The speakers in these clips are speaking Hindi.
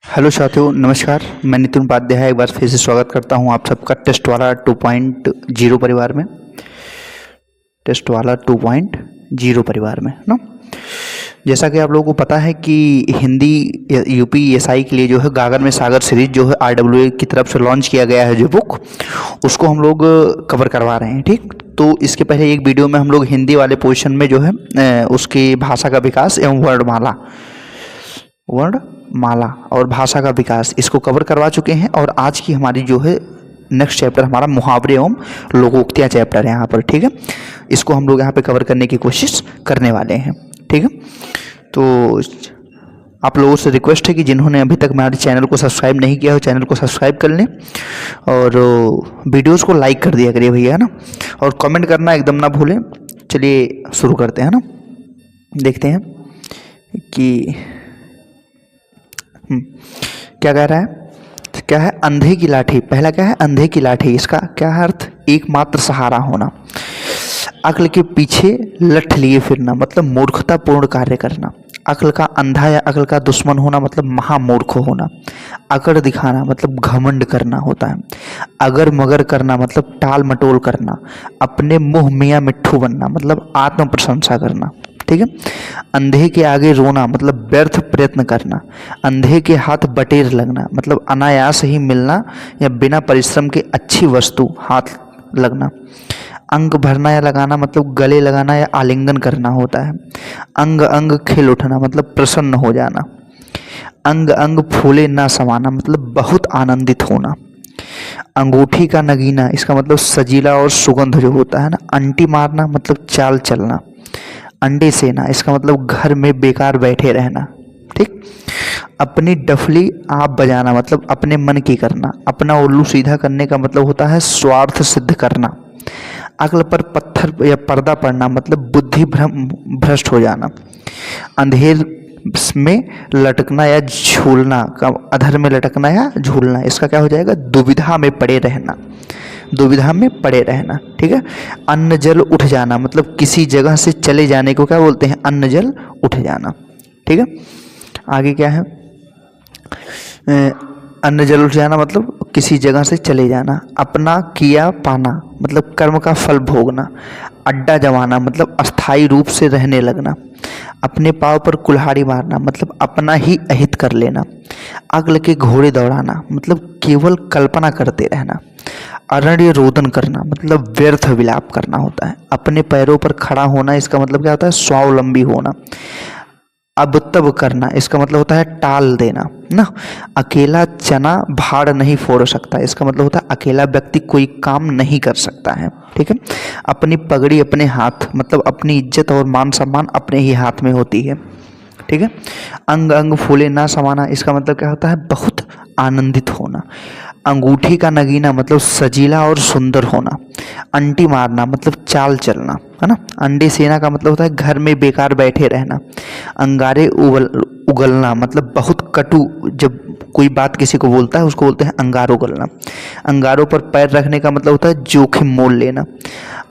हेलो साथियों, नमस्कार। मैं नितिन उपाध्याय एक बार फिर से स्वागत करता हूं आप सबका टेस्ट वाला 2.0 परिवार में। टेस्ट वाला 2.0 परिवार में ना, जैसा कि आप लोगों को पता है कि हिंदी यूपीएसआई के लिए जो है गागर में सागर सीरीज जो है आरडब्ल्यूए की तरफ से लॉन्च किया गया है जो बुक, उसको हम लोग कवर करवा रहे हैं। ठीक, तो इसके पहले एक वीडियो में हम लोग हिंदी वाले पोर्शन में जो है उसकी भाषा का विकास एवं वर्णमाला और भाषा का विकास इसको कवर करवा चुके हैं। और आज की हमारी जो है नेक्स्ट चैप्टर हमारा मुहावरे एवं लोकोक्तियाँ चैप्टर है यहाँ पर। ठीक है, इसको हम लोग यहाँ पे कवर करने की कोशिश करने वाले हैं। ठीक है, तो आप लोगों से रिक्वेस्ट है कि जिन्होंने अभी तक हमारे चैनल को सब्सक्राइब नहीं किया हो चैनल को सब्सक्राइब कर लें और वीडियोस को लाइक कर दिया करिए भैया, है ना, और कमेंट करना एकदम ना भूलें। चलिए शुरू करते हैं ना, देखते हैं कि क्या कह रहा है। क्या है? अंधे की लाठी। पहला क्या है? अंधे की लाठी। इसका क्या है अर्थ? एकमात्र सहारा होना। अक्ल के पीछे लठ लिए फिरना मतलब मूर्खतापूर्ण कार्य करना। अक्ल का अंधा या अक्ल का दुश्मन होना मतलब महामूर्ख होना। अकड़ दिखाना मतलब घमंड करना होता है। अगर मगर करना मतलब टाल मटोल करना। अपने मुंह मियाँ मिट्ठू बनना मतलब आत्म प्रशंसा करना। ठीक है, अंधे के आगे रोना मतलब व्यर्थ प्रयत्न करना। अंधे के हाथ बटेर लगना मतलब अनायास ही मिलना या बिना परिश्रम के अच्छी वस्तु हाथ लगना। अंग भरना या लगाना मतलब गले लगाना या आलिंगन करना होता है। अंग अंग खिल उठना मतलब प्रसन्न हो जाना। अंग अंग फूले ना समाना मतलब बहुत आनंदित होना। अंगूठी का नगीना, इसका मतलब सजीला और सुगंध जो होता है ना। अंटी मारना मतलब चाल चलना। अंडे सेना, इसका मतलब घर में बेकार बैठे रहना। ठीक, अपनी डफली आप बजाना मतलब अपने मन की करना। अपना उल्लू सीधा करने का मतलब होता है स्वार्थ सिद्ध करना। अक्ल पर पत्थर या पर्दा पड़ना मतलब बुद्धि भ्रष्ट हो जाना। अंधेर में लटकना या झूलना का अधर में लटकना या झूलना, इसका क्या हो जाएगा? दुविधा में पड़े रहना। दुविधा में पड़े रहना। ठीक है, अन्न जल उठ जाना मतलब किसी जगह से चले जाने को क्या बोलते हैं? अन्न जल उठ जाना। ठीक है, आगे क्या है? अन्न जल उठ जाना मतलब किसी जगह से चले जाना। अपना किया पाना मतलब कर्म का फल भोगना। अड्डा जमाना मतलब अस्थायी रूप से रहने लगना। अपने पाँव पर कुल्हाड़ी मारना मतलब अपना ही अहित कर लेना। अक्ल के घोड़े दौड़ाना मतलब केवल कल्पना करते रहना। अरण्य रोदन करना मतलब व्यर्थ विलाप करना होता है। अपने पैरों पर खड़ा होना, इसका मतलब क्या होता है? स्वावलंबी होना। अब तब करना, इसका मतलब होता है टाल देना ना। अकेला चना भाड़ नहीं फोड़ सकता, इसका मतलब होता है अकेला व्यक्ति कोई काम नहीं कर सकता है। ठीक है, अपनी पगड़ी अपने हाथ मतलब अपनी इज्जत और मान सम्मान अपने ही हाथ में होती है। ठीक है, अंग अंग फूले ना समाना, इसका मतलब क्या होता है? बहुत आनंदित होना। अंगूठी का नगीना मतलब सजीला और सुंदर होना। अंटी मारना मतलब चाल चलना, है ना। अंडे सेना का मतलब होता है घर में बेकार बैठे रहना। अंगारे उगलना मतलब बहुत कटु, जब कोई बात किसी को बोलता है उसको बोलते हैं अंगार उगलना। अंगारों पर पैर रखने का मतलब होता है जोखिम मोल लेना।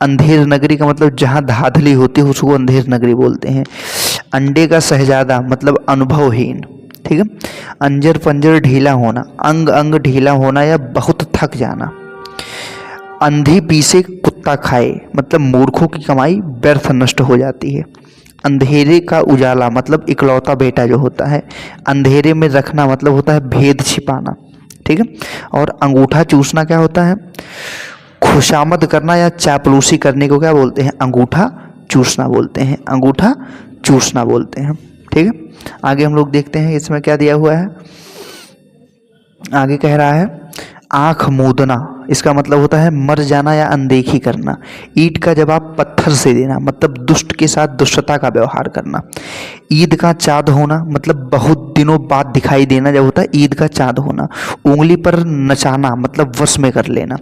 अंधेर नगरी का मतलब जहाँ धाधली होती है उसको अंधेर नगरी बोलते हैं। अंडे का शहजादा मतलब अनुभवहीन। ठीक है, अंजर पंजर ढीला होना। अंग अंग ढीला होना या बहुत थक जाना। अंधी पीसे कुत्ता खाए मतलब मूर्खों की कमाई व्यर्थ नष्ट हो जाती है। अंधेरे का उजाला मतलब इकलौता बेटा जो होता है। अंधेरे में रखना मतलब होता है भेद छिपाना। ठीक है, और अंगूठा चूसना क्या होता है? खुशामद करना या चापलूसी करने को क्या बोलते हैं? अंगूठा चूसना बोलते हैं। अंगूठा चूसना बोलते हैं। ठीक है, आगे हम लोग देखते हैं इसमें क्या दिया हुआ है। आगे कह रहा है आंख मूंदना, इसका मतलब होता है मर जाना या अनदेखी करना। ईंट का जवाब पत्थर से देना मतलब दुष्ट के साथ दुष्टता का व्यवहार करना। ईद का चाँद होना मतलब बहुत दिनों बाद दिखाई देना जब होता है ईद का चाँद होना। उंगली पर नचाना मतलब वश में कर लेना।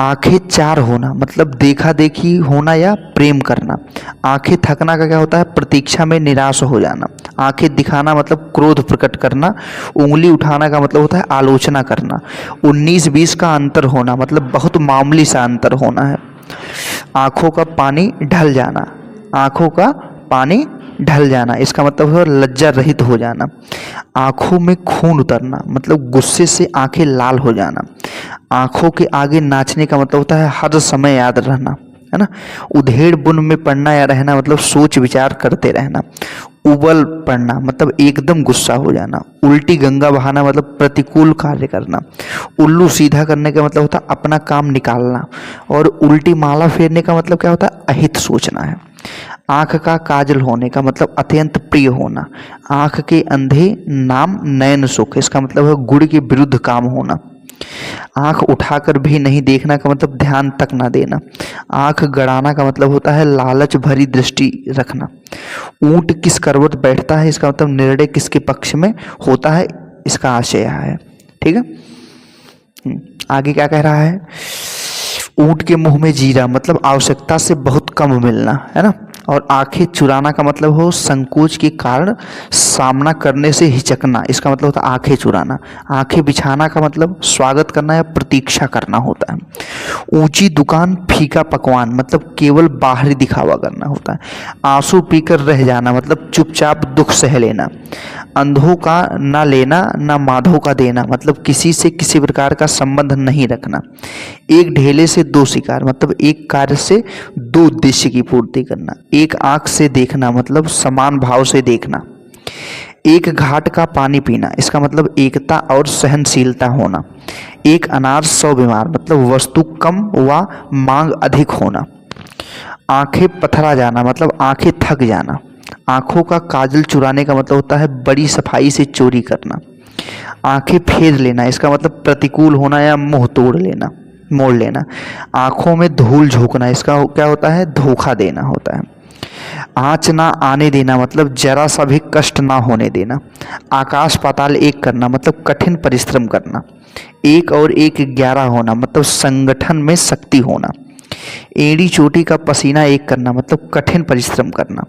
आंखें चार होना मतलब देखा देखी होना या प्रेम करना। आंखें थकना का क्या होता है? प्रतीक्षा में निराश हो जाना। आंखें दिखाना मतलब क्रोध प्रकट करना। उंगली उठाना का मतलब होता है आलोचना करना। 19-20 का अंतर होना मतलब बहुत मामूली सा अंतर होना है। आंखों का पानी ढल जाना। आंखों का पानी ढल जाना, इसका मतलब है लज्जा रहित हो जाना। आंखों में खून उतरना, मतलब गुस्से से आंखें लाल हो जाना। आंखों के आगे नाचने का मतलब होता है हर समय याद रहना, है ना। उधेड़ बुन में पड़ना या रहना मतलब सोच विचार करते रहना। उबल पड़ना मतलब एकदम गुस्सा हो जाना। उल्टी गंगा बहाना मतलब प्रतिकूल कार्य करना। उल्लू सीधा करने का मतलब होता है अपना काम निकालना। और उल्टी माला फेरने का मतलब क्या होता है, अहित सोचना है। आंख का काजल होने का मतलब अत्यंत प्रिय होना। आंख के अंधे नाम नयन सुख, इसका मतलब है गुण के विरुद्ध काम होना। आंख उठाकर भी नहीं देखना का मतलब ध्यान तक ना देना। आंख गड़ाना का मतलब होता है लालच भरी दृष्टि रखना। ऊंट किस करवट बैठता है, इसका मतलब निर्णय किसके पक्ष में होता है, इसका आशय है। ठीक है। आगे क्या कह रहा है, ऊंट के मुंह में जीरा मतलब आवश्यकता से बहुत कम मिलना, है ना। और आंखें चुराना का मतलब हो संकोच के कारण सामना करने से हिचकना, इसका मतलब होता है आंखें चुराना। आंखें बिछाना का मतलब स्वागत करना या प्रतीक्षा करना होता है। ऊंची दुकान फीका पकवान मतलब केवल बाहरी दिखावा करना होता है। आंसू पीकर रह जाना मतलब चुपचाप दुख सह लेना। अंधों का ना लेना ना माधो का देना मतलब किसी से किसी प्रकार का संबंध नहीं रखना। एक ढेले से दो शिकार मतलब एक कार्य से दो उद्देश्य की पूर्ति करना। एक आंख से देखना मतलब समान भाव से देखना। एक घाट का पानी पीना, इसका मतलब एकता और सहनशीलता होना। एक अनार 100 बीमार मतलब वस्तु कम व मांग अधिक होना। आंखें पथरा जाना मतलब आंखें थक जाना। आंखों का काजल चुराने का मतलब होता है बड़ी सफाई से चोरी करना। आंखें फेर लेना, इसका मतलब प्रतिकूल होना या मुंह तोड़ लेना, मोड़ लेना। आंखों में धूल झोंकना, इसका क्या होता है, धोखा देना होता है। आँच ना आने देना मतलब जरा सा भी कष्ट ना होने देना। आकाश पाताल एक करना मतलब कठिन परिश्रम करना। एक और एक 11 होना मतलब संगठन में शक्ति होना। एड़ी चोटी का पसीना एक करना मतलब कठिन परिश्रम करना।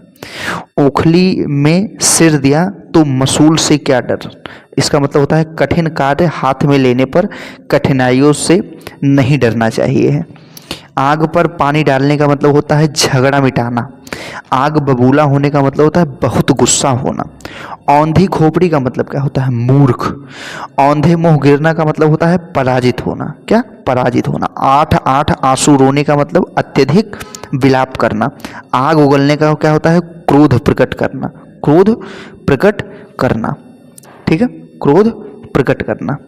ओखली में सिर दिया तो मसूल से क्या डर, इसका मतलब होता है कठिन कार्य हाथ में लेने पर कठिनाइयों से नहीं डरना चाहिए है। आग पर पानी डालने का मतलब होता है झगड़ा मिटाना। आग बबूला होने का मतलब होता है बहुत गुस्सा होना। औंधी खोपड़ी का मतलब क्या होता है, मूर्ख। औंधे मुंह गिरना का मतलब होता है पराजित होना, क्या, पराजित होना। 8 आंसू रोने का मतलब अत्यधिक विलाप करना। आग उगलने का क्या होता है, क्रोध प्रकट करना, क्रोध प्रकट करना। ठीक है, क्रोध प्रकट करना।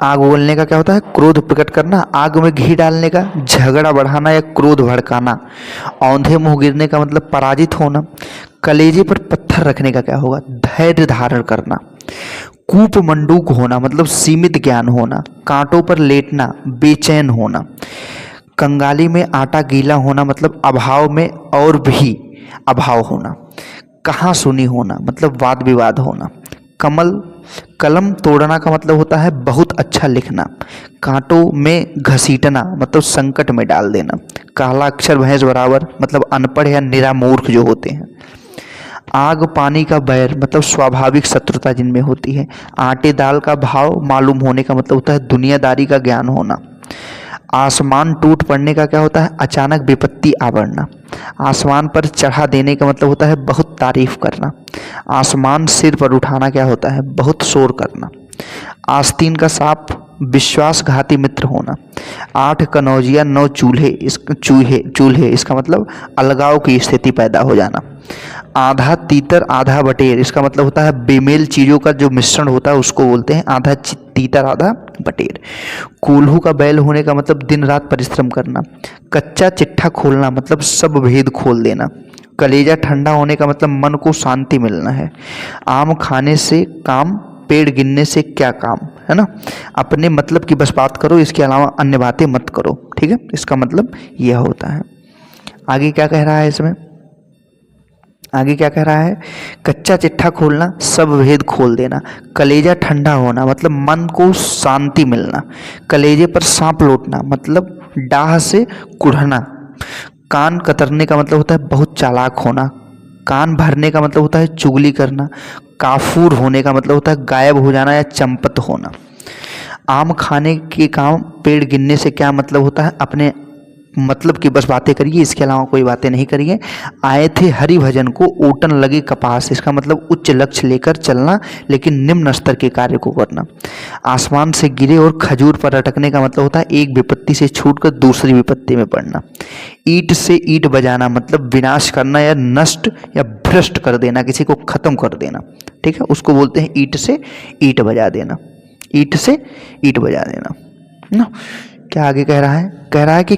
आग उगलने का क्या होता है, क्रोध प्रकट करना। आग में घी डालने का झगड़ा बढ़ाना या क्रोध भड़काना। औंधे मुंह गिरने का मतलब पराजित होना। कलेजे पर पत्थर रखने का क्या होगा, धैर्य धारण करना। कूप मंडूक होना मतलब सीमित ज्ञान होना। कांटों पर लेटना, बेचैन होना। कंगाली में आटा गीला होना मतलब अभाव में और भी अभाव होना। कहाँ सुनी होना मतलब वाद विवाद होना। कलम तोड़ना का मतलब होता है बहुत अच्छा लिखना। कांटों में घसीटना मतलब संकट में डाल देना। काला अक्षर भैंस बराबर मतलब अनपढ़ या निरा मूर्ख जो होते हैं। आग पानी का बैर मतलब स्वाभाविक शत्रुता जिनमें होती है। आटे दाल का भाव मालूम होने का मतलब होता है दुनियादारी का ज्ञान होना। आसमान टूट पड़ने का क्या होता है, अचानक विपत्ति आ बढ़ना। आसमान पर चढ़ा देने का मतलब होता है बहुत तारीफ करना। आसमान सिर पर उठाना क्या होता है, बहुत शोर करना। आस्तीन का सांप विश्वासघाती मित्र होना। 8 कनौजिया 9 चूल्हे, इसका मतलब अलगाव की स्थिति पैदा हो जाना। आधा तीतर आधा बटेर, इसका मतलब होता है बेमेल चीज़ों का जो मिश्रण होता है उसको बोलते हैं आधा तीतर आधा बटेर। कोल्हू का बैल होने का मतलब दिन रात परिश्रम करना। कच्चा चिट्ठा खोलना मतलब सब भेद खोल देना। कलेजा ठंडा होने का मतलब मन को शांति मिलना है। आम खाने से काम, पेड़ गिनने से क्या काम, है ना। अपने मतलब की बस बात करो, इसके अलावा अन्य बातें मत करो। ठीक है, इसका मतलब यह होता है। आगे क्या कह रहा है इसमें, आगे क्या कह रहा है, कच्चा चिट्ठा खोलना, सब भेद खोल देना। कलेजा ठंडा होना मतलब मन को शांति मिलना। कलेजे पर सांप लौटना मतलब डाह से कुढ़ना। कान कतरने का मतलब होता है बहुत चालाक होना। कान भरने का मतलब होता है चुगली करना। काफूर होने का मतलब होता है गायब हो जाना या चंपत होना। आम खाने के काम, पेड़ गिनने से क्या मतलब होता है अपने मतलब की बस बातें करिए, इसके अलावा कोई बातें नहीं करिए। आए थे हरि भजन को, ऊटन लगे कपास, इसका मतलब उच्च लक्ष्य लेकर चलना लेकिन निम्न स्तर के कार्य को करना। आसमान से गिरे और खजूर पर अटकने का मतलब होता है एक विपत्ति से छूटकर दूसरी विपत्ति में पड़ना। ईंट से ईंट बजाना मतलब विनाश करना या नष्ट या भ्रष्ट कर देना, किसी को खत्म कर देना, ठीक है, उसको बोलते हैं ईंट से ईंट बजा देना, ईंट से ईंट बजा देना ना। क्या आगे कह रहा है? कह रहा है कि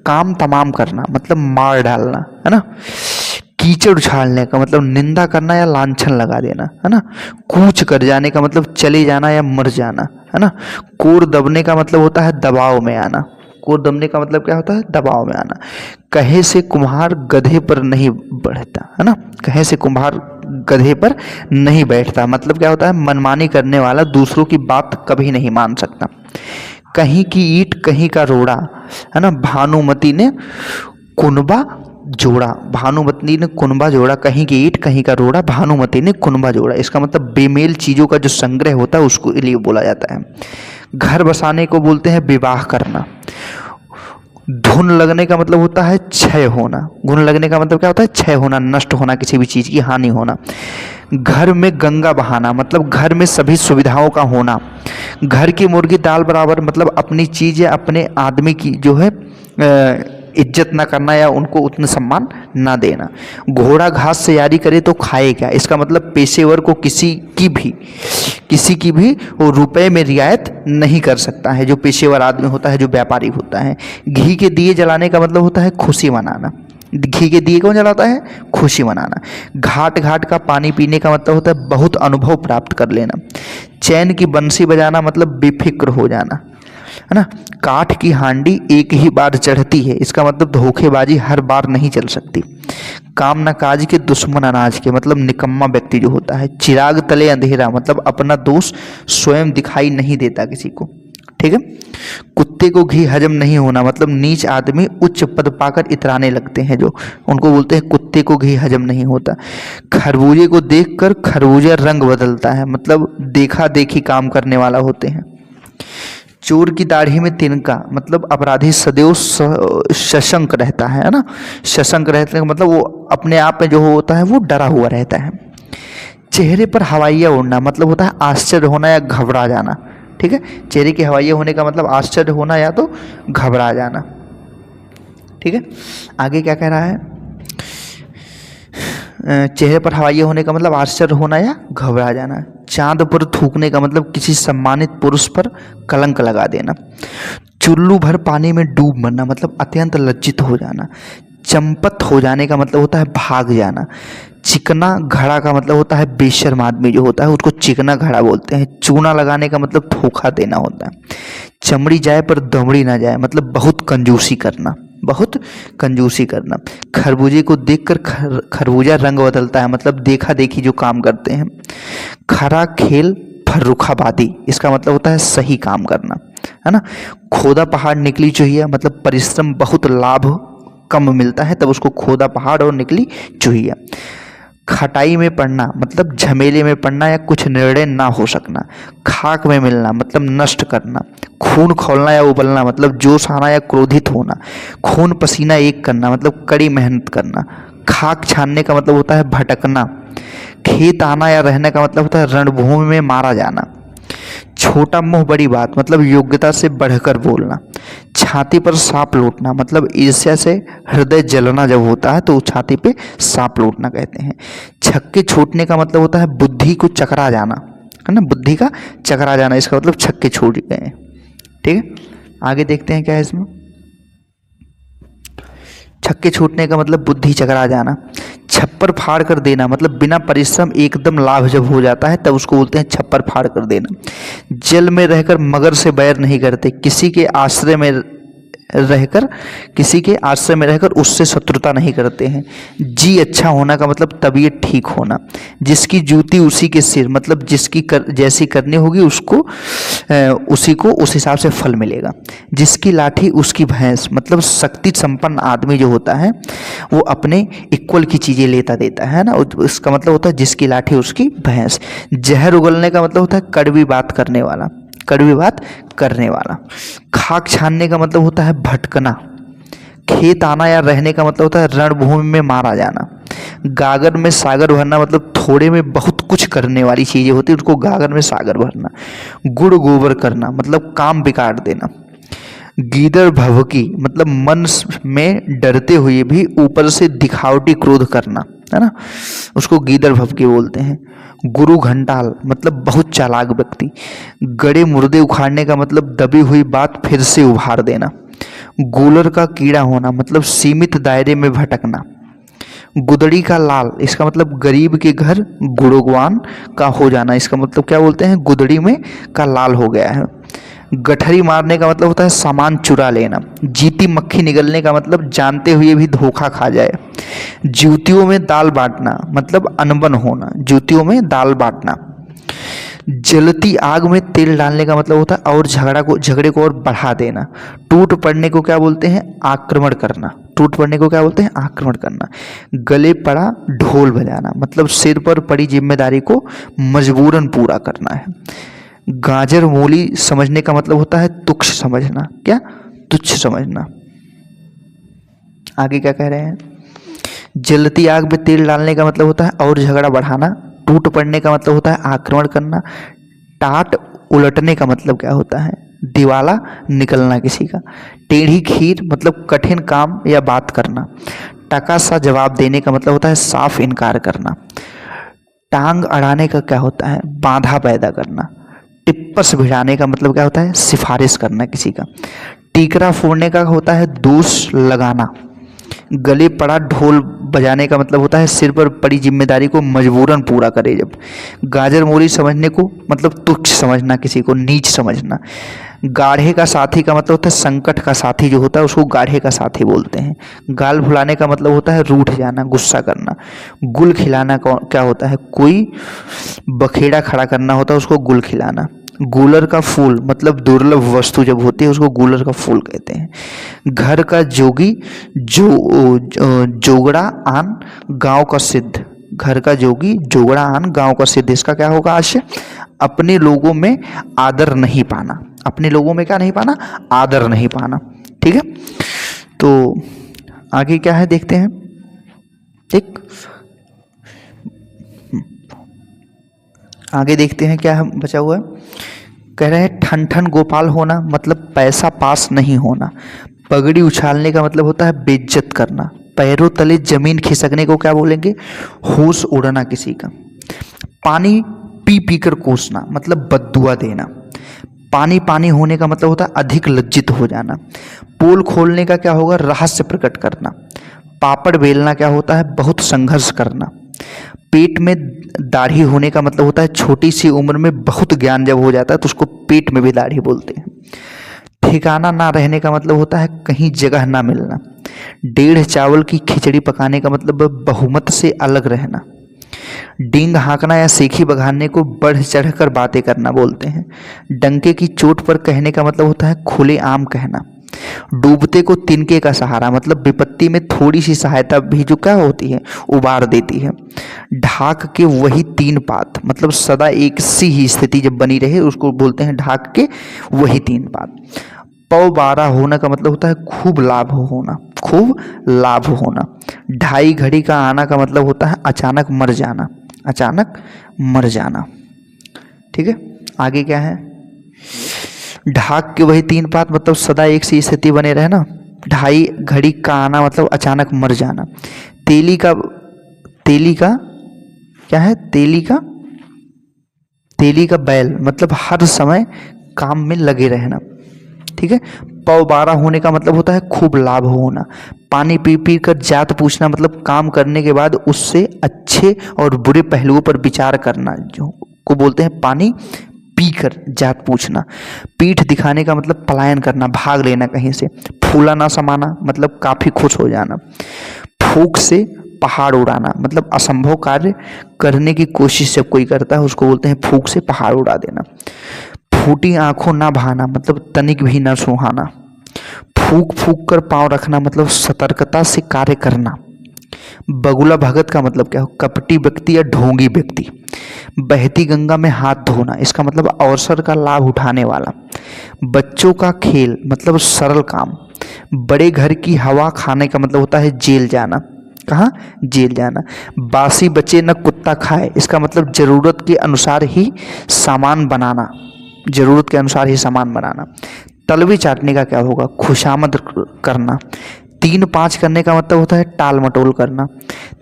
काम तमाम करना मतलब मार डालना, है ना। कीचड़ उछालने का मतलब निंदा करना या लांछन लगा देना, है ना। कूच कर जाने का मतलब चले जाना या मर जाना, है ना। कोर दबने का मतलब होता है दबाव में आना। कोर दबने का मतलब क्या होता है? दबाव में आना। कहे से कुम्हार गधे पर नहीं बढ़ता, है ना। कहे से कुम्हार गधे पर नहीं बैठता मतलब क्या होता है? मनमानी करने वाला दूसरों की बात कभी नहीं मान सकता। कहीं की ईंट कहीं का रोड़ा, है ना। भानुमति ने कुनबा जोड़ा, भानुमति ने कुनबा जोड़ा, कहीं की ईंट कहीं का रोड़ा, भानुमति ने कुनबा जोड़ा। इसका मतलब बेमेल चीज़ों का जो संग्रह होता है उसको लिए बोला जाता है। घर बसाने को बोलते हैं विवाह करना। धुन लगने का मतलब होता है क्षय होना। घुन लगने का मतलब क्या होता है? क्षय होना, नष्ट होना, किसी भी चीज़ की हानि होना। घर में गंगा बहाना मतलब घर में सभी सुविधाओं का होना। घर की मुर्गी दाल बराबर मतलब अपनी चीज़ या अपने आदमी की जो है इज्जत ना करना या उनको उतना सम्मान ना देना। घोड़ा घास से यारी करे तो खाए क्या? इसका मतलब पेशेवर को किसी की भी वो रुपए में रियायत नहीं कर सकता है, जो पेशेवर आदमी होता है, जो व्यापारी होता है। घी के दिए जलाने का मतलब होता है खुशी मनाना। घी के दिए कौन जलाता है? खुशी मनाना। घाट घाट का पानी पीने का मतलब होता है बहुत अनुभव प्राप्त कर लेना। चैन की बंसी बजाना मतलब बेफिक्र हो जाना, है ना। काठ की हांडी एक ही बार चढ़ती है, इसका मतलब धोखेबाजी हर बार नहीं चल सकती। काम न काज के दुश्मन अनाज के मतलब निकम्मा व्यक्ति जो होता है। चिराग तले अंधेरा मतलब अपना दोष स्वयं दिखाई नहीं देता किसी को, ठीक है। कुत्ते को घी हजम नहीं होना मतलब नीच आदमी उच्च पद पाकर इतराने लगते हैं, जो उनको बोलते हैं कुत्ते को घी हजम नहीं होता। खरबूजे को देखकर खरबूजा रंग बदलता है मतलब देखा देखी काम करने वाला होते हैं। चोर की दाढ़ी में तिनका मतलब अपराधी सदैव सशंक रहता है ना। सशंक रहते हैं मतलब वो अपने आप में जो होता है वो डरा हुआ रहता है। चेहरे पर हवाइयाँ उड़ना मतलब होता है आश्चर्य होना या घबरा जाना, ठीक है। चेहरे के हवाइयाँ होने का मतलब आश्चर्य होना या तो घबरा जाना, ठीक है। आगे क्या कह रहा है? चेहरे पर हवाइयाँ होने का मतलब आश्चर्य होना या घबरा जाना। चांद पर थूकने का मतलब किसी सम्मानित पुरुष पर कलंक लगा देना। चुल्लू भर पानी में डूब मरना मतलब अत्यंत लज्जित हो जाना। चंपत हो जाने का मतलब होता है भाग जाना। चिकना घड़ा का मतलब होता है बेशर्म आदमी जो होता है उसको चिकना घड़ा बोलते हैं। चूना लगाने का मतलब धोखा देना होता है। चमड़ी जाए पर दमड़ी ना जाए मतलब बहुत कंजूसी करना, बहुत कंजूसी करना। खरबूजे को देखकर खरबूजा रंग बदलता है मतलब देखा देखी जो काम करते हैं। खरा खेल फर्रुखाबादी इसका मतलब होता है सही काम करना, है ना। खोदा पहाड़ निकली चुहिया मतलब परिश्रम बहुत लाभ कम मिलता है तब उसको खोदा पहाड़ और निकली चुहिया। खटाई में पड़ना मतलब झमेले में पड़ना या कुछ निर्णय ना हो सकना। खाक में मिलना मतलब नष्ट करना। खून खौलना या उबलना मतलब जोश आना या क्रोधित होना। खून पसीना एक करना मतलब कड़ी मेहनत करना। खाक छानने का मतलब होता है भटकना। खेत आना या रहने का मतलब होता है रणभूमि में मारा जाना। छोटा मुंह बड़ी बात मतलब योग्यता से बढ़कर बोलना। छाती पर सांप लौटना मतलब ईर्ष्या से हृदय जलना जब होता है तो उस छाती पे सांप लौटना कहते हैं। छक्के छूटने का मतलब होता है बुद्धि को चकरा जाना, है ना। बुद्धि का चकरा जाना इसका मतलब छक्के छूट गए, ठीक है। आगे देखते हैं क्या है इसमें। छक्के छूटने का मतलब बुद्धि चकरा जाना। छप्पर फाड़ कर देना मतलब बिना परिश्रम एकदम लाभ जब हो जाता है तब उसको बोलते हैं छप्पर फाड़ कर देना। जल में रहकर मगर से बैर नहीं करते। किसी के आश्रय में रहकर उससे शत्रुता नहीं करते हैं। जी अच्छा होना का मतलब तबीयत ठीक होना। जिसकी जूती उसी के सिर मतलब जिसकी जैसी करनी होगी उसी को उस हिसाब से फल मिलेगा। जिसकी लाठी उसकी भैंस मतलब शक्ति संपन्न आदमी जो होता है वो अपने इक्वल की चीज़ें लेता देता है ना। इसका मतलब होता है जिसकी लाठी उसकी भैंस। जहर उगलने का मतलब होता है कड़वी बात करने वाला, कड़वी बात करने वाला। खाक छानने का मतलब होता है भटकना। खेत आना या रहने का मतलब होता है रणभूमि में मारा जाना। गागर में सागर भरना मतलब थोड़े में बहुत कुछ करने वाली चीजें होती है उसको गागर में सागर भरना। गुड़ गोबर करना मतलब काम बिगाड़ देना। गीदड़ भभकी मतलब मन में डरते हुए भी ऊपर से दिखावटी क्रोध करना, है ना, उसको गीदड़ भभकी बोलते हैं। गुरु घंटाल मतलब बहुत चालाक व्यक्ति। गड़े मुर्दे उखाड़ने का मतलब दबी हुई बात फिर से उभार देना। गूलर का कीड़ा होना मतलब सीमित दायरे में भटकना। गुदड़ी का लाल इसका मतलब गरीब के घर गुणवान का हो जाना, इसका मतलब क्या बोलते हैं गुदड़ी में का लाल हो गया है। गठरी मारने का मतलब होता है सामान चुरा लेना। जीती मक्खी निगलने का मतलब जानते हुए भी धोखा खा जाए। जूतियों में दाल बांटना मतलब अनबन होना, जूतियों में दाल बांटना। जलती आग में तेल डालने का मतलब होता है और झगड़े को और बढ़ा देना। टूट पड़ने को क्या बोलते हैं आक्रमण करना, टूट पड़ने को क्या बोलते हैं आक्रमण करना। गले पड़ा ढोल बजाना मतलब सिर पर पड़ी जिम्मेदारी को मजबूरन पूरा करना है। गाजर मूली समझने का मतलब होता है तुच्छ समझना, क्या तुच्छ समझना। आगे क्या कह रहे हैं, जलती आग में तेल डालने का मतलब होता है और झगड़ा बढ़ाना। टूट पड़ने का मतलब होता है आक्रमण करना। टाट उलटने का मतलब क्या होता है दिवाला निकलना किसी का। टेढ़ी खीर मतलब कठिन काम या बात करना। टका सा जवाब देने का मतलब होता है साफ इनकार करना। टांग अड़ाने का क्या होता है बाधा पैदा करना। टिप्पस भिड़ाने का मतलब क्या होता है सिफारिश करना किसी का। टीकरा फोड़ने का होता है दोष लगाना। गले पड़ा ढोल बजाने का मतलब होता है सिर पर पड़ी जिम्मेदारी को मजबूरन पूरा करे जब। गाजर मूली समझने को मतलब तुच्छ समझना किसी को नीच समझना। गाढ़े का साथी का मतलब होता है संकट का साथी जो होता है उसको गाढ़े का साथी बोलते हैं। गाल भुलाने का मतलब होता है रूठ जाना गुस्सा करना। गुल खिलाना क्या होता है कोई बखेड़ा खड़ा करना होता है उसको गुल खिलाना। गूलर का फूल मतलब दुर्लभ वस्तु जब होती है उसको गूलर का फूल कहते हैं। घर का जोगी जोगड़ा आन गांव का सिद्ध। घर का जोगी जोगड़ा आन गांव का सिद्ध, इसका क्या होगा आशय अपने लोगों में आदर नहीं पाना। अपने लोगों में क्या नहीं पाना आदर नहीं पाना। ठीक है, तो आगे क्या है देखते हैं। ठीक, आगे देखते हैं क्या है बचा हुआ है। कह रहे हैं ठन ठन गोपाल होना मतलब पैसा पास नहीं होना। पगड़ी उछालने का मतलब होता है बेइज्जत करना। पैरों तले जमीन खिसकने को क्या बोलेंगे होश उड़ना किसी का। पानी पी पी कर कोसना मतलब बद्दुआ देना। पानी पानी होने का मतलब होता है अधिक लज्जित हो जाना। पोल खोलने का क्या होगा रहस्य प्रकट करना। पापड़ बेलना क्या होता है बहुत संघर्ष करना। पेट में दाढ़ी होने का मतलब होता है छोटी सी उम्र में बहुत ज्ञान जब हो जाता है तो उसको पेट में भी दाढ़ी बोलते हैं। ठिकाना ना रहने का मतलब होता है कहीं जगह ना मिलना। डेढ़ चावल की खिचड़ी पकाने का मतलब बहुमत से अलग रहना। डींग हाँकना या सेखी बघाड़ने को बढ़ चढ़ कर बातें करना बोलते हैं। डंके की चोट पर कहने का मतलब होता है खुलेआम कहना। डूबते को तिनके का सहारा मतलब विपत्ति में थोड़ी सी सहायता भी जो क्या होती है उबार देती है। ढाक के वही तीन पात मतलब सदा एक सी ही स्थिति जब बनी रहे उसको बोलते हैं ढाक के वही तीन पात। पौ बारह होना का मतलब होता है खूब लाभ होना, खूब लाभ होना। ढाई घड़ी का आना का मतलब होता है अचानक मर जाना, अचानक मर जाना। ठीक है, आगे क्या है ढाक के वही तीन पात मतलब सदा एक सी स्थिति बने रहे ना। ढाई घड़ी का आना मतलब अचानक मर जाना। तेली का क्या है तेली का बैल मतलब हर समय काम में लगे रहना। ठीक है, पौ बारह होने का मतलब होता है खूब लाभ होना। पानी पी पी कर जात पूछना मतलब काम करने के बाद उससे अच्छे और बुरे पहलुओं पर विचार करना जो को बोलते हैं पानी पीकर जात पूछना। पीठ दिखाने का मतलब पलायन करना भाग लेना कहीं से। फूला ना समाना मतलब काफी खुश हो जाना। फूक से पहाड़ उड़ाना मतलब असंभव कार्य करने की कोशिश जब कोई करता है उसको बोलते हैं फूक से पहाड़ उड़ा देना। फूटी आंखों ना भाना मतलब तनिक भी ना सुहाना। फूक फूक कर पांव रखना मतलब सतर्कता से कार्य करना। बगुला भगत का मतलब क्या हो कपटी व्यक्ति या ढोंगी व्यक्ति। बहती गंगा में हाथ धोना इसका मतलब अवसर का लाभ उठाने वाला। बच्चों का खेल मतलब सरल काम। बड़े घर की हवा खाने का मतलब होता है जेल जाना। कहाँ? जेल जाना। बासी बचे न कुत्ता खाए, इसका मतलब ज़रूरत के अनुसार ही सामान बनाना, ज़रूरत के अनुसार ही सामान बनाना। तलवे चाटने का क्या होगा? खुशामद करना। 3-5 करने का मतलब होता है टाल मटोल करना।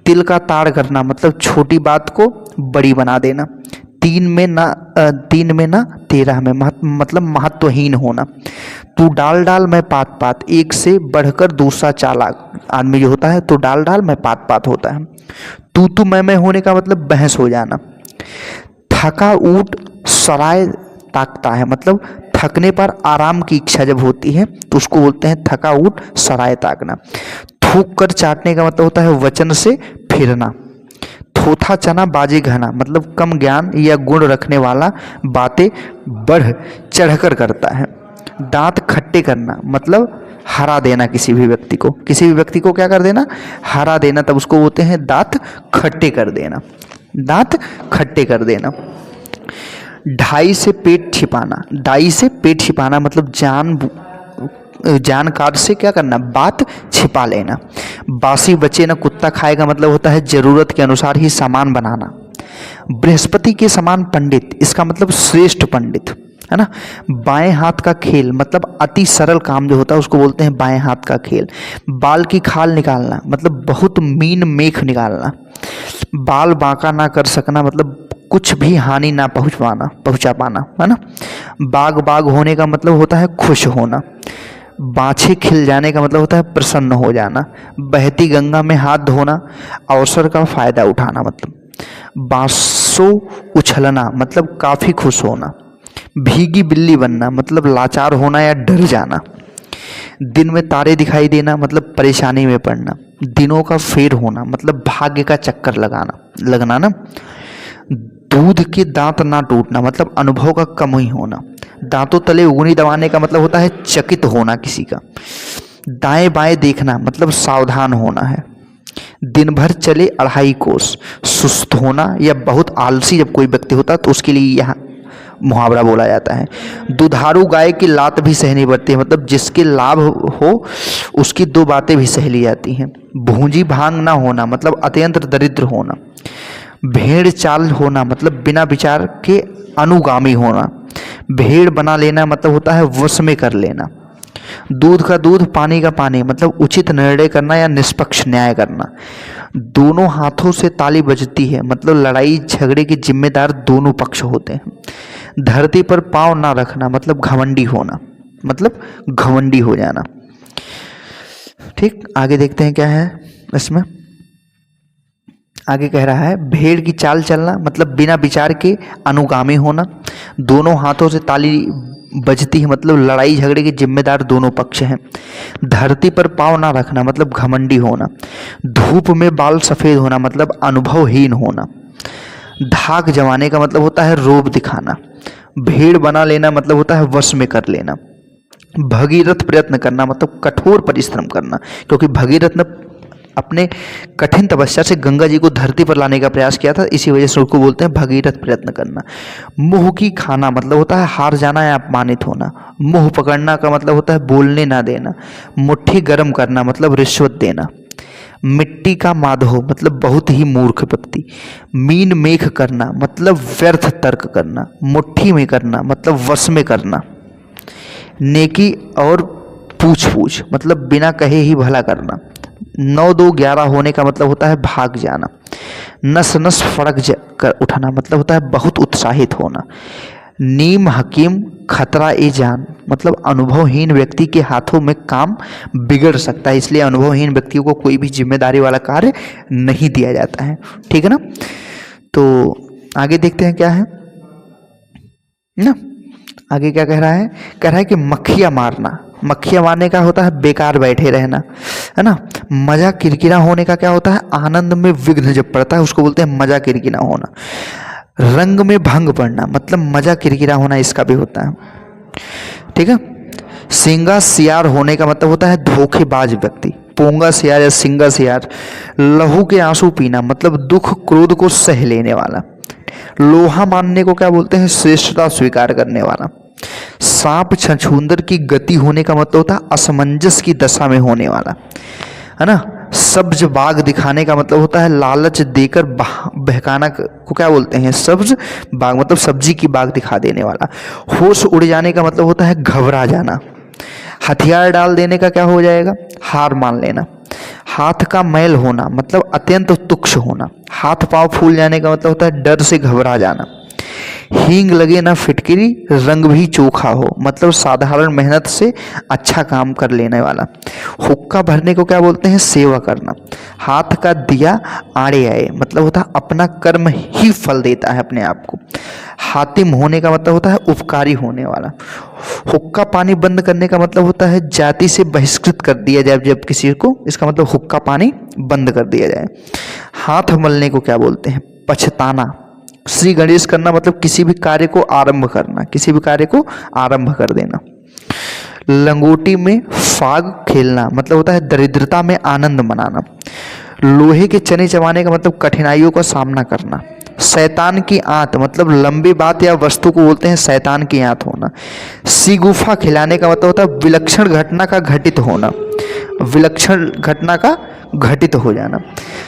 तिल का ताड़ करना मतलब छोटी बात को बड़ी बना देना। 3 में ना 13 में मतलब महत्वहीन होना। तू डाल डाल मैं पात पात, एक से बढ़कर दूसरा चालाक आदमी जो होता है तो डाल डाल मैं पात पात होता है। तू मैं होने का मतलब बहस हो जाना। थका ऊट सराय ताकता है, मतलब थकने पर आराम की इच्छा जब होती है तो उसको बोलते हैं थका ऊट सराय ताकना। थूक कर चाटने का मतलब होता है वचन से फिरना। थोथा चना बाजे घना मतलब कम ज्ञान या गुण रखने वाला बातें बढ़ चढ़कर करता है। दांत खट्टे करना मतलब हरा देना किसी भी व्यक्ति को क्या कर देना? हरा देना, तब उसको बोलते हैं दांत खट्टे कर देना। दांत खट्टे कर देना। ढाई से पेट छिपाना मतलब जानकार से क्या करना? बात छिपा लेना। बासी बचे न कुत्ता खाएगा मतलब होता है जरूरत के अनुसार ही सामान बनाना। बृहस्पति के समान पंडित, इसका मतलब श्रेष्ठ पंडित, है ना। बाएं हाथ का खेल मतलब अति सरल काम जो होता है उसको बोलते हैं बाएं हाथ का खेल। बाल की खाल निकालना मतलब बहुत मीन मेख निकालना। बाल बांका ना कर सकना मतलब कुछ भी हानि ना पहुंचा पाना, है ना। बाग बाग होने का मतलब होता है खुश होना। बाछे खिल जाने का मतलब होता है प्रसन्न हो जाना। बहती गंगा में हाथ धोना, अवसर का फायदा उठाना मतलब। बांसो उछलना मतलब काफी खुश होना। भीगी बिल्ली बनना मतलब लाचार होना या डर जाना। दिन में तारे दिखाई देना मतलब परेशानी में पड़ना। दिनों का फेर होना मतलब भाग्य का चक्कर लगना ना। दूध के दांत ना टूटना मतलब अनुभव का कम ही होना। दांतों तले उंगली दबाने का मतलब होता है चकित होना किसी का। दाएं बाएं देखना मतलब सावधान होना है। दिन भर चले 2.5 कोस, सुस्त होना या बहुत आलसी जब कोई व्यक्ति होता है तो उसके लिए यह मुहावरा बोला जाता है। दुधारू गाय की लात भी सहनी पड़ती है मतलब जिसके लाभ हो उसकी 2 बातें भी सह ली जाती हैं। भूंजी भांग ना होना मतलब अत्यंत दरिद्र होना। भेड़ चाल होना मतलब बिना विचार के अनुगामी होना। भेड़ बना लेना मतलब होता है वश में कर लेना। दूध का दूध पानी का पानी मतलब उचित निर्णय करना या निष्पक्ष न्याय करना। दोनों हाथों से ताली बजती है मतलब लड़ाई झगड़े के जिम्मेदार दोनों पक्ष होते हैं। धरती पर पांव ना रखना मतलब घमंडी होना, मतलब घमंडी हो जाना। ठीक, आगे देखते हैं क्या है इसमें। आगे कह रहा है भेड़ की चाल चलना मतलब बिना विचार के अनुगामी होना। दोनों हाथों से ताली बजती है मतलब लड़ाई झगड़े के जिम्मेदार दोनों पक्ष हैं। धरती पर पांव ना रखना मतलब घमंडी होना। धूप में बाल सफ़ेद होना मतलब अनुभवहीन होना। धाक जमाने का मतलब होता है रोब दिखाना। भेड़ बना लेना मतलब होता है वश में कर लेना। भगीरथ प्रयत्न करना मतलब कठोर परिश्रम करना, क्योंकि भगीरथ ने अपने कठिन तपस्या से गंगा जी को धरती पर लाने का प्रयास किया था, इसी वजह से उसको बोलते हैं भगीरथ प्रयत्न करना। मुंह की खाना मतलब होता है हार जाना या अपमानित होना। मुंह पकड़ना का मतलब होता है बोलने ना देना। मुट्ठी गर्म करना मतलब रिश्वत देना। मिट्टी का माधो मतलब बहुत ही मूर्ख व्यक्ति। मीन मेख करना मतलब व्यर्थ तर्क करना। मुट्ठी में करना मतलब वश में करना। नेकी और पूछ पूछ मतलब बिना कहे ही भला करना। 9-2-11 होने का मतलब होता है भाग जाना। नस नस फड़क कर उठाना मतलब होता है बहुत उत्साहित होना। नीम हकीम खतरा ए जान मतलब अनुभवहीन व्यक्ति के हाथों में काम बिगड़ सकता है, इसलिए अनुभवहीन व्यक्तियों को कोई भी जिम्मेदारी वाला कार्य नहीं दिया जाता है। ठीक है ना। तो आगे देखते हैं क्या है ना। आगे क्या कह रहा है कि मक्खियाँ मारने का होता है बेकार बैठे रहना, है ना। मजा किरकिरा होने का क्या होता है? आनंद में विघ्न जब पड़ता है उसको बोलते हैं मजा किरकिरा होना। रंग में भंग पड़ना मतलब मजा किरकिरा होना, इसका भी होता है। ठीक है। सिंगा सियार होने का मतलब होता है धोखेबाज व्यक्ति। पोंगा सियार या सिंगा सियार। लहू के आंसू पीना मतलब दुख क्रोध को सह लेने वाला। लोहा मानने को क्या बोलते हैं? श्रेष्ठता स्वीकार करने वाला। सांप छछूंदर की गति होने का मतलब होता है असमंजस की दशा में होने वाला, है ना। सब्ज बाग दिखाने का मतलब होता है लालच देकर बहकाना को क्या बोलते हैं, सब्ज बाग, मतलब सब्जी की बाग दिखा देने वाला। होश उड़ जाने का मतलब होता है घबरा जाना। हथियार डाल देने का क्या हो जाएगा, हार मान लेना। हाथ का मैल होना मतलब अत्यंत तुक्ष होना। हाथ पांव फूल जाने का मतलब होता है डर से घबरा जाना। हींग लगे ना फिटकिरी रंग भी चोखा हो मतलब साधारण मेहनत से अच्छा काम कर लेने वाला। हुक्का भरने को क्या बोलते हैं, सेवा करना। हाथ का दिया आड़े आए मतलब होता है अपना कर्म ही फल देता है अपने आप को। हातिम होने का मतलब होता है उपकारी होने वाला। हुक्का पानी बंद करने का मतलब होता है जाति से बहिष्कृत कर दिया जाए जब किसी को, इसका मतलब हुक्का पानी बंद कर दिया जाए। हाथ मलने को क्या बोलते हैं, पछताना। श्री गणेश करना मतलब किसी भी कार्य को आरंभ करना, किसी भी कार्य को आरंभ कर देना। लंगोटी में फाग खेलना मतलब होता है दरिद्रता में आनंद मनाना। लोहे के चने चबाने का मतलब कठिनाइयों का सामना करना। शैतान की आंत मतलब लंबी बात या वस्तु को बोलते हैं शैतान की आंत होना। सीगुफा खिलाने का मतलब होता है विलक्षण घटना का घटित होना, विलक्षण घटना का घटित हो जाना।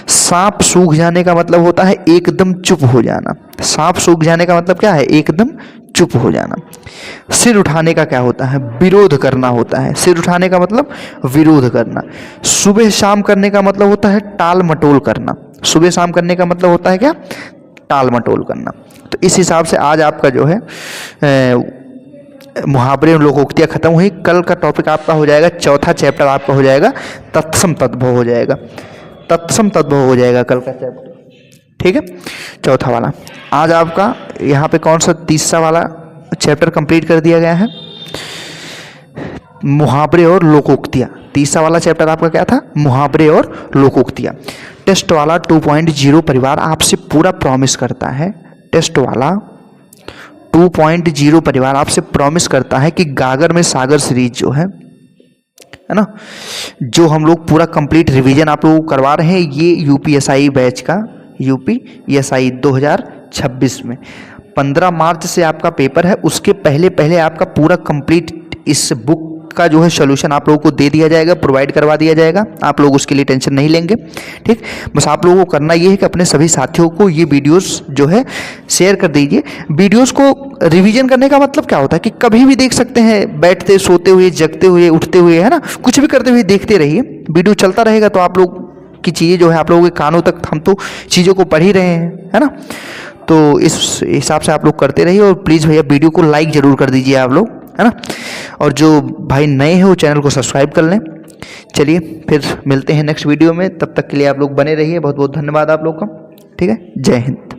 सांप सूख जाने का मतलब होता है एकदम चुप हो जाना। सांप सूख जाने का मतलब क्या है, एकदम चुप हो जाना। सिर उठाने का क्या होता है, विरोध करना होता है। सिर उठाने का मतलब विरोध करना। सुबह शाम करने का मतलब होता है टाल मटोल करना। सुबह शाम करने का मतलब होता है क्या, टाल मटोल करना। तो इस हिसाब से आज आपका जो है मुहावरे और लोकोक्तियाँ खत्म हुई। कल का टॉपिक आपका हो जाएगा, चौथा चैप्टर आपका हो जाएगा तत्सम तद्भव हो जाएगा, तत्सम तद्भव हो जाएगा कल का चैप्टर, ठीक है, चौथा वाला। आज आपका यहाँ पे कौन सा तीसरा वाला चैप्टर कंप्लीट कर दिया गया है, मुहावरे और लोकोक्तियाँ। तीसरा वाला चैप्टर आपका क्या था, मुहावरे और लोकोक्तियाँ। टेस्ट वाला 2.0 परिवार आपसे पूरा प्रॉमिस करता है, टेस्ट वाला 2.0 परिवार आपसे प्रॉमिस करता है कि गागर में सागर सीरीज जो है ना, जो हम लोग पूरा कंप्लीट रिवीजन आप लोगों को करवा रहे हैं, ये यूपीएसआई बैच का, यूपीएसआई 2026 में 15 मार्च से आपका पेपर है। उसके पहले पहले आपका पूरा कंप्लीट इस बुक का जो है सोल्यूशन आप लोगों को दे दिया जाएगा, प्रोवाइड करवा दिया जाएगा। आप लोग उसके लिए टेंशन नहीं लेंगे, ठीक। बस आप लोगों को करना ये है कि अपने सभी साथियों को ये वीडियोस जो है शेयर कर दीजिए। वीडियोस को रिवीजन करने का मतलब क्या होता है कि कभी भी देख सकते हैं, बैठते सोते हुए, जगते हुए, उठते हुए, है ना, कुछ भी करते हुए देखते रहिए। वीडियो चलता रहेगा तो आप लोग की चीज़ें जो है आप लोगों के कानों तक, हम तो चीज़ों को पढ़ ही रहे हैं, है ना। तो इस हिसाब से आप लोग करते रहिए और प्लीज़ भैया वीडियो को लाइक ज़रूर कर दीजिए आप लोग, है ना। और जो भाई नए हैं वो चैनल को सब्सक्राइब कर लें। चलिए फिर मिलते हैं नेक्स्ट वीडियो में, तब तक के लिए आप लोग बने रहिए। बहुत बहुत धन्यवाद आप लोग का, ठीक है। जय हिंद।